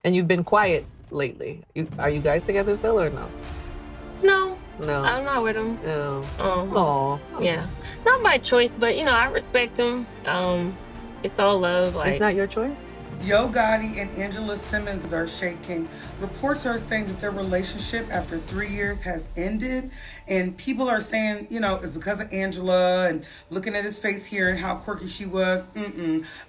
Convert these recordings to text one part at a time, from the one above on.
And you've been quiet lately. Are you guys together still or no? No. No. I'm not with him. No. Oh. Yeah. Not by choice, but, I respect him. It's all love. Like, it's not your choice? Yo Gotti and Angela Simmons are shaking. Reports are saying that their relationship after 3 years has ended. And people are saying, it's because of Angela and looking at his face here and how quirky she was.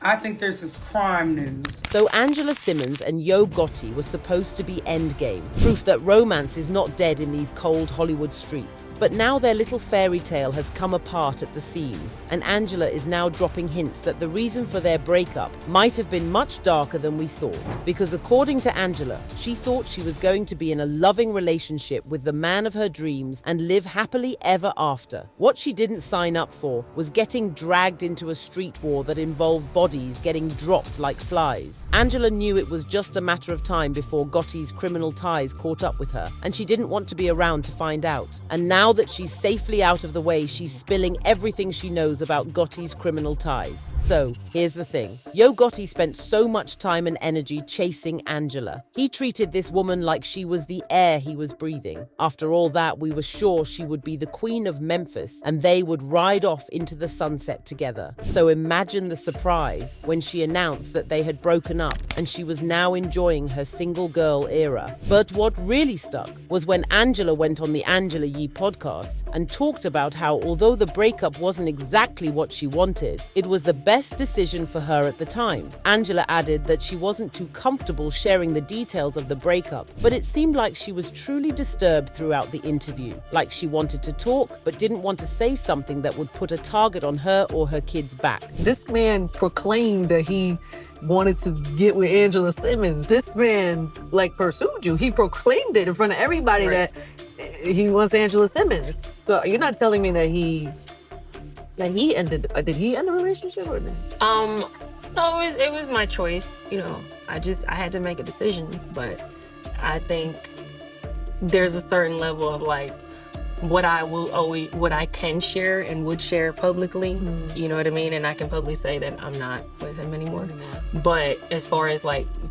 I think there's this crime news. So Angela Simmons and Yo Gotti were supposed to be endgame, proof that romance is not dead in these cold Hollywood streets. But now their little fairy tale has come apart at the seams, and Angela is now dropping hints that the reason for their breakup might have been much darker than we thought. Because according to Angela, she thought she was going to be in a loving relationship with the man of her dreams and live happily ever after. What she didn't sign up for was getting dragged into a street war that involved bodies getting dropped like flies. Angela knew it was just a matter of time before Gotti's criminal ties caught up with her, and she didn't want to be around to find out. And now that she's safely out of the way, she's spilling everything she knows about Gotti's criminal ties. So, here's the thing. Yo Gotti spent so much time and energy chasing Angela. He treated this woman like she was the air he was breathing. After all that, we were sure she would be the queen of Memphis and they would ride off into the sunset together. So imagine the surprise when she announced that they had broken up and she was now enjoying her single girl era. But what really stuck was when Angela went on the Angela Yee podcast and talked about how although the breakup wasn't exactly what she wanted, it was the best decision for her at the time. Angela added that she wasn't too comfortable sharing the details of the breakup, but it seemed like she was truly disturbed throughout the interview. Like she wanted to talk, but didn't want to say something that would put a target on her or her kids' back. This man proclaimed that he wanted to get with Angela Simmons. This man, pursued you. He proclaimed it in front of everybody that he wants Angela Simmons. So you're not telling me that he ended, did he end the relationship or not? No, it was my choice. I had to make a decision, but I think there's a certain level of what I can share and would share publicly. You know what I mean? And I can publicly say that I'm not with him anymore. But as far as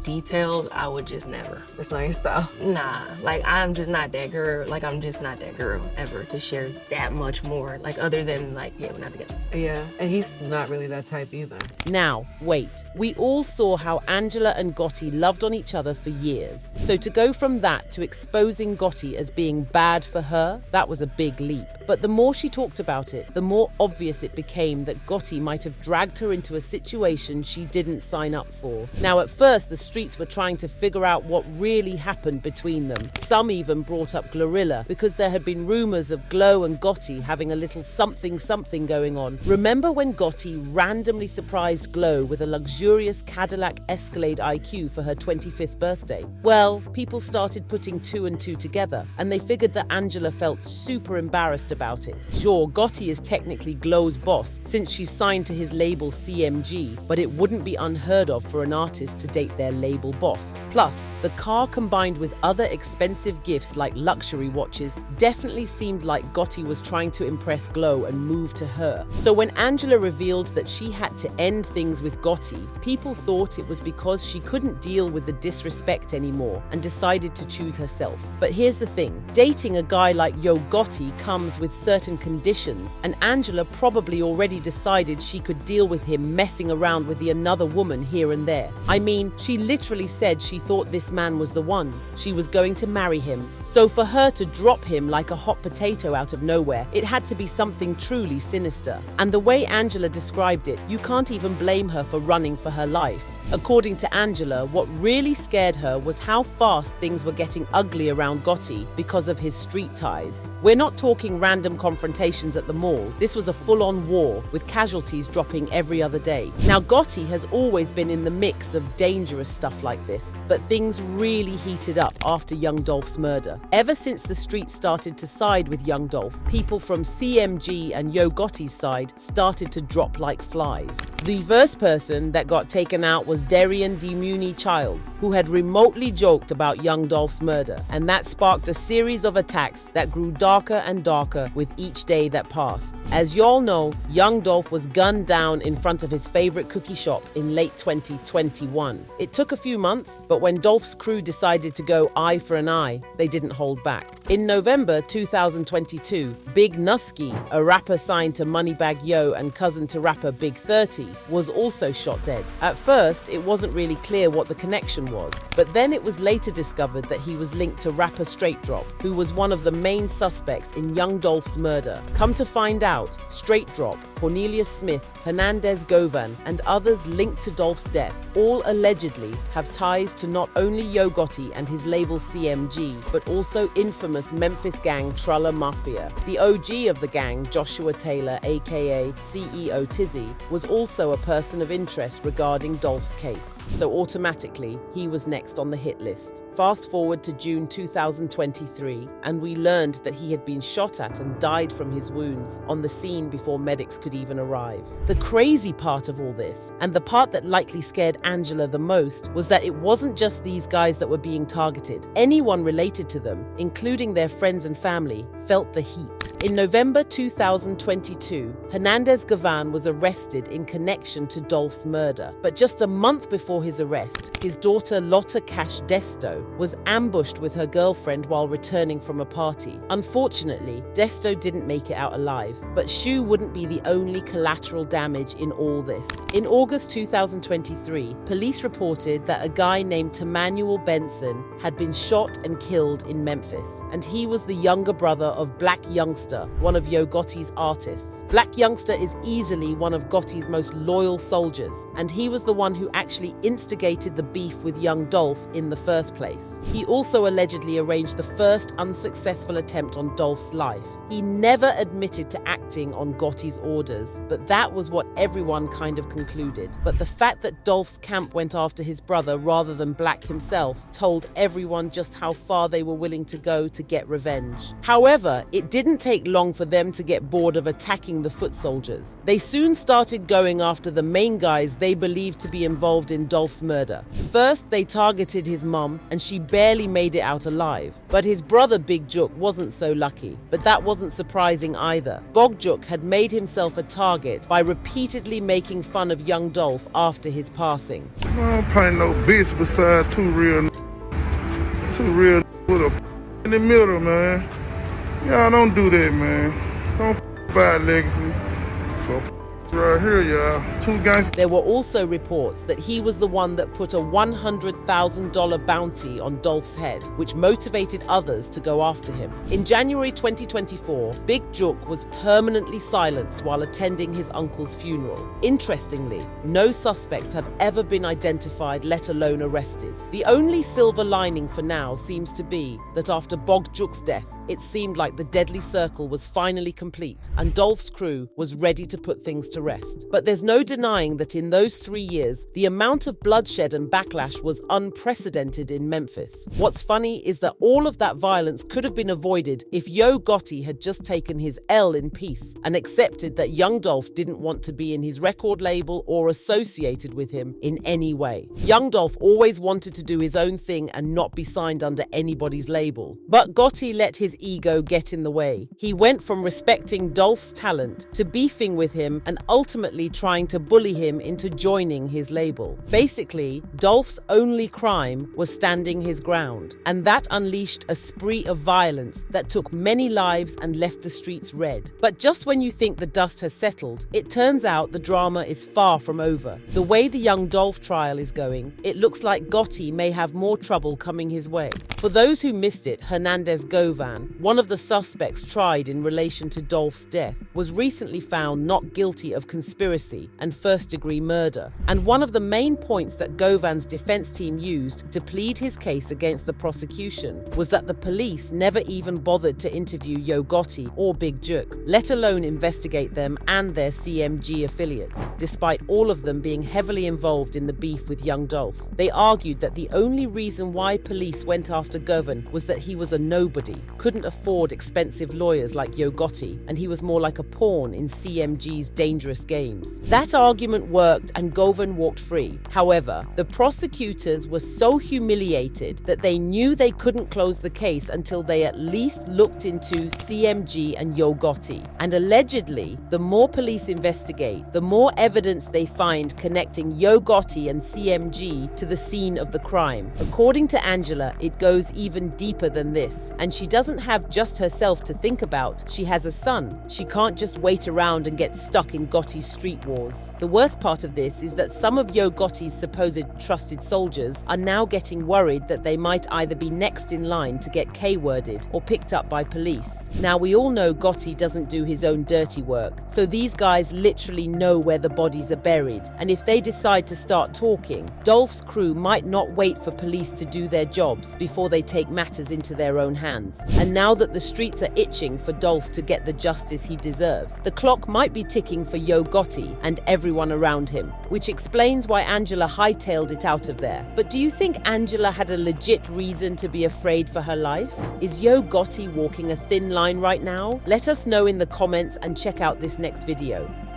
details, I would just never. It's not your style. Nah, I'm just not that girl. I'm just not that girl ever to share that much more. Other than we're not together. Yeah, and he's not really that type either. Now, wait. We all saw how Angela and Gotti loved on each other for years. So to go from that to exposing Gotti as being bad for her, that was a big leap. But the more she talked about it, the more obvious it became that Gotti might have dragged her into a situation she didn't sign up for. Now, at first, the streets were trying to figure out what really happened between them. Some even brought up Glorilla because there had been rumors of Glow and Gotti having a little something going on. Remember when Gotti randomly surprised Glow with a luxurious Cadillac Escalade IQ for her 25th birthday? Well, people started putting two and two together, and they figured that Angela felt super embarrassed about it. Sure, Gotti is technically Glow's boss since she's signed to his label CMG, but it wouldn't be unheard of for an artist to date their label boss. Plus, the car combined with other expensive gifts like luxury watches definitely seemed like Gotti was trying to impress Glow and move to her. So when Angela revealed that she had to end things with Gotti, people thought it was because she couldn't deal with the disrespect anymore and decided to choose herself. But here's the thing, dating a guy like Yo Gotti comes with certain conditions, and Angela probably already decided she could deal with him messing around with another woman here and there. I mean, she literally said she thought this man was the one. She was going to marry him. So for her to drop him like a hot potato out of nowhere, it had to be something truly sinister. And the way Angela described it, you can't even blame her for running for her life. According to Angela, what really scared her was how fast things were getting ugly around Gotti because of his street ties. We're not talking random confrontations at the mall. This was a full-on war, with casualties dropping every other day. Now, Gotti has always been in the mix of dangerous stuff like this, but things really heated up after Young Dolph's murder. Ever since the street started to side with Young Dolph, people from CMG and Yo Gotti's side started to drop like flies. The first person that got taken out was was Darian DeMuni Childs, who had remotely joked about young Dolph's murder, and that sparked a series of attacks that grew darker and darker with each day that passed. As y'all know, young Dolph was gunned down in front of his favorite cookie shop in late 2021. It took a few months, but when Dolph's crew decided to go eye for an eye, they didn't hold back. In November 2022, Big Nusky, a rapper signed to Moneybagg Yo and cousin to rapper Big 30, was also shot dead. At first, it wasn't really clear what the connection was, but then it was later discovered that he was linked to rapper Straight Drop, who was one of the main suspects in young Dolph's murder. Come to find out, Straight Drop, Cornelius Smith, Hernandez Govan, and others linked to Dolph's death all allegedly have ties to not only Yo Gotti and his label CMG, but also infamous Memphis gang Trulla Mafia. The OG of the gang, Joshua Taylor, aka CEO Tizzy, was also a person of interest regarding Dolph's case, so automatically he was next on the hit list. Fast forward to June 2023, and we learned that he had been shot at and died from his wounds on the scene before medics could even arrive. The crazy part of all this, and the part that likely scared Angela the most, was that it wasn't just these guys that were being targeted. Anyone related to them, including their friends and family, felt the heat. In November 2022, Hernandez Govan was arrested in connection to Dolph's murder. But just a month before his arrest, his daughter Lotta Cash Desto was ambushed with her girlfriend while returning from a party. Unfortunately, Desto didn't make it out alive, but Shu wouldn't be the only collateral damage in all this. In August 2023, police reported that a guy named Tamanuel Benson had been shot and killed in Memphis, and he was the younger brother of Black Youngster, one of Yo Gotti's artists. Black Youngster is easily one of Gotti's most loyal soldiers, and he was the one who actually instigated the beef with young Dolph in the first place. He also allegedly arranged the first unsuccessful attempt on Dolph's life. He never admitted to acting on Gotti's orders, but that was what everyone kind of concluded. But the fact that Dolph's camp went after his brother rather than Black himself told everyone just how far they were willing to go to get revenge. However, it didn't take long for them to get bored of attacking the foot soldiers. They soon started going after the main guys they believed to be involved in Dolph's murder. First, they targeted his mum, and she barely made it out alive. But his brother Big Juk wasn't so lucky, but that wasn't surprising either. Bog Juk had made himself a target by repeatedly making fun of young Dolph after his passing. I don't paint no bitch beside two real with a in the middle, man. Y'all don't do that, man. Don't bad legacy. So right here, y'all. Two gangsters. There were also reports that he was the one that put a $100,000 bounty on Dolph's head, which motivated others to go after him. In January 2024, Big Juk was permanently silenced while attending his uncle's funeral. Interestingly, no suspects have ever been identified, let alone arrested. The only silver lining for now seems to be that after Bog Juk's death, it seemed like the deadly circle was finally complete and Dolph's crew was ready to put things to rest. But there's no denying that in those 3 years, the amount of bloodshed and backlash was unprecedented in Memphis. What's funny is that all of that violence could have been avoided if Yo Gotti had just taken his L in peace and accepted that young Dolph didn't want to be in his record label or associated with him in any way. Young Dolph always wanted to do his own thing and not be signed under anybody's label. But Gotti let his ego get in the way. He went from respecting Dolph's talent to beefing with him and ultimately trying to bully him into joining his label. Basically, Dolph's only crime was standing his ground, and that unleashed a spree of violence that took many lives and left the streets red. But just when you think the dust has settled, it turns out the drama is far from over. The way the young Dolph trial is going, it looks like Gotti may have more trouble coming his way. For those who missed it, Hernandez Govan, one of the suspects tried in relation to Dolph's death, was recently found not guilty of conspiracy and first-degree murder. And one of the main points that Govan's defense team used to plead his case against the prosecution was that the police never even bothered to interview Yo Gotti or Big Juk, let alone investigate them and their CMG affiliates, despite all of them being heavily involved in the beef with young Dolph. They argued that the only reason why police went after Govan was that he was a nobody, couldn't afford expensive lawyers like Yo Gotti, and he was more like a pawn in CMG's dangerous dangerous games. That argument worked and Govan walked free. However, the prosecutors were so humiliated that they knew they couldn't close the case until they at least looked into CMG and Yo Gotti. And allegedly, the more police investigate, the more evidence they find connecting Yo Gotti and CMG to the scene of the crime. According to Angela, it goes even deeper than this, and she doesn't have just herself to think about. She has a son. She can't just wait around and get stuck in Gotti's street wars. The worst part of this is that some of Yo Gotti's supposed trusted soldiers are now getting worried that they might either be next in line to get K-worded or picked up by police. Now, we all know Gotti doesn't do his own dirty work, so these guys literally know where the bodies are buried, and if they decide to start talking, Dolph's crew might not wait for police to do their jobs before they take matters into their own hands. And now that the streets are itching for Dolph to get the justice he deserves, the clock might be ticking for Yo Gotti and everyone around him, which explains why Angela hightailed it out of there. But do you think Angela had a legit reason to be afraid for her life? Is Yo Gotti walking a thin line right now? Let us know in the comments and check out this next video.